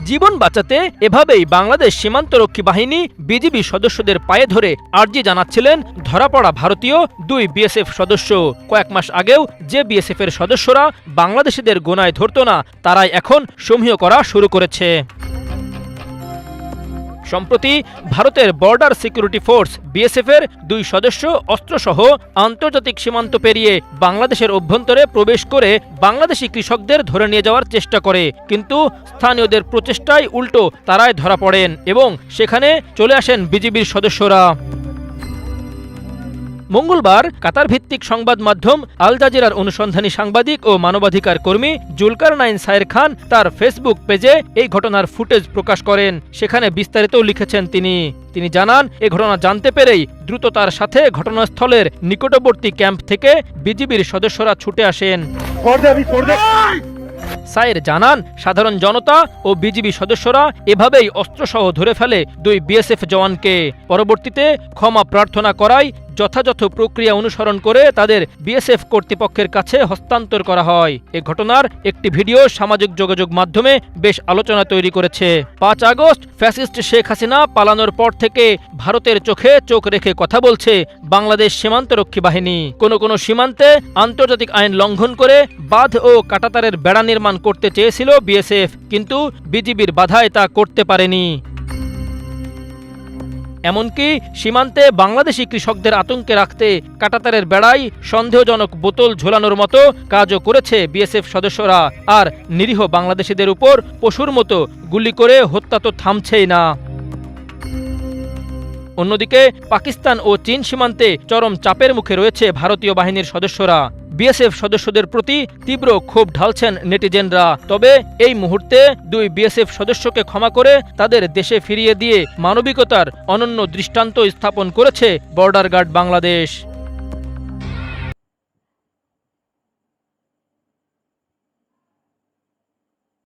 জীবন বাঁচাতে এভাবেই বাংলাদেশ সীমান্তরক্ষী বাহিনী বিজিবি সদস্যদের পায়ে ধরে আর্জি জানাচ্ছিলেন ধরা পড়া ভারতীয় 2 বিএসএফ সদস্য। কয়েক মাস আগেও যে বিএসএফ এর সদস্যরা বাংলাদেশিদের গোনায় ধরত না, তারাই এখন সমীহ করা শুরু করেছে। সম্প্রতি ভারতের বর্ডার সিকিউরিটি ফোর্স বিএসএফ এর 2 সদস্য অস্ত্রসহ আন্তর্জাতিক সীমান্ত পেরিয়ে বাংলাদেশের অভ্যন্তরে প্রবেশ করে বাংলাদেশি কৃষকদের ধরে নিয়ে যাওয়ার চেষ্টা করে, কিন্তু স্থানীয়দের প্রচেষ্টায় উল্টো তারাই ধরা পড়েন এবং সেখানে চলে আসেন বিজিবির সদস্যরা। মঙ্গলবার কাতার ভিত্তিক সংবাদ মাধ্যম আল জাজিরার অনুসন্ধানী সাংবাদিক ও মানবাধিকার কর্মী জুলকারনাইন সায়ের খান তার ফেসবুক পেজে এই ঘটনার ফুটেজ প্রকাশ করেন। সেখানে বিস্তারিত লিখেছেন তিনি জানান, এ ঘটনা জানতে পেরেই দ্রুত তার সাথে ঘটনাস্থলের নিকটবর্তী ক্যাম্প থেকে বিজিবির সদস্যরা ছুটে আসেন। সায়ের জানান, সাধারণ জনতা ও বিজিবি সদস্যরা এভাবেই অস্ত্রসহ ধরে ফেলে 2 বিএসএফ জওয়ানকে। পরবর্তীতে ক্ষমা প্রার্থনা করায় যথাযথ প্রক্রিয়া অনুসরণ করে তাদের বিএসএফ কর্তৃপক্ষের কাছে হস্তান্তর করা হয়। এ ঘটনার একটি ভিডিও সামাজিক যোগাযোগ মাধ্যমে বেশ আলোচনা তৈরি করেছে। 5 আগস্ট ফ্যাসিস্ট শেখ হাসিনা পালানোর পর থেকে ভারতের চোখে চোখ রেখে কথা বলছে বাংলাদেশ সীমান্তরক্ষী বাহিনী। কোন সীমান্তে আন্তর্জাতিক আইন লঙ্ঘন করে বাঁধ ও কাঁটাতারের বেড়া নির্মাণ করতে চেয়েছিল বিএসএফ, কিন্তু বিজিবির বাধায় তা করতে পারেনি। এমনকি সীমান্তে বাংলাদেশি কৃষকদের আতঙ্কে রাখতে কাঁটাতারের বেড়ায় সন্দেহজনক বোতল ঝোলানোর মতো কাজও করেছে বিএসএফ সদস্যরা। আর নিরীহ বাংলাদেশিদের উপর পশুর মতো গুলি করে হত্যা তো থামছেই না। অন্যদিকে পাকিস্তান ও চীন সীমান্তে চরম চাপের মুখে রয়েছে ভারতীয় বাহিনীর সদস্যরা। বিএসএফ সদস্যদের প্রতি তীব্র ক্ষোভ ঢালছেন নেটিজেনরা। তবে এই মুহূর্তে 2 বিএসএফ সদস্যকে ক্ষমা করে তাদের দেশে ফিরিয়ে দিয়ে মানবিকতার অনন্য দৃষ্টান্ত স্থাপন করেছে বর্ডার গার্ড বাংলাদেশ।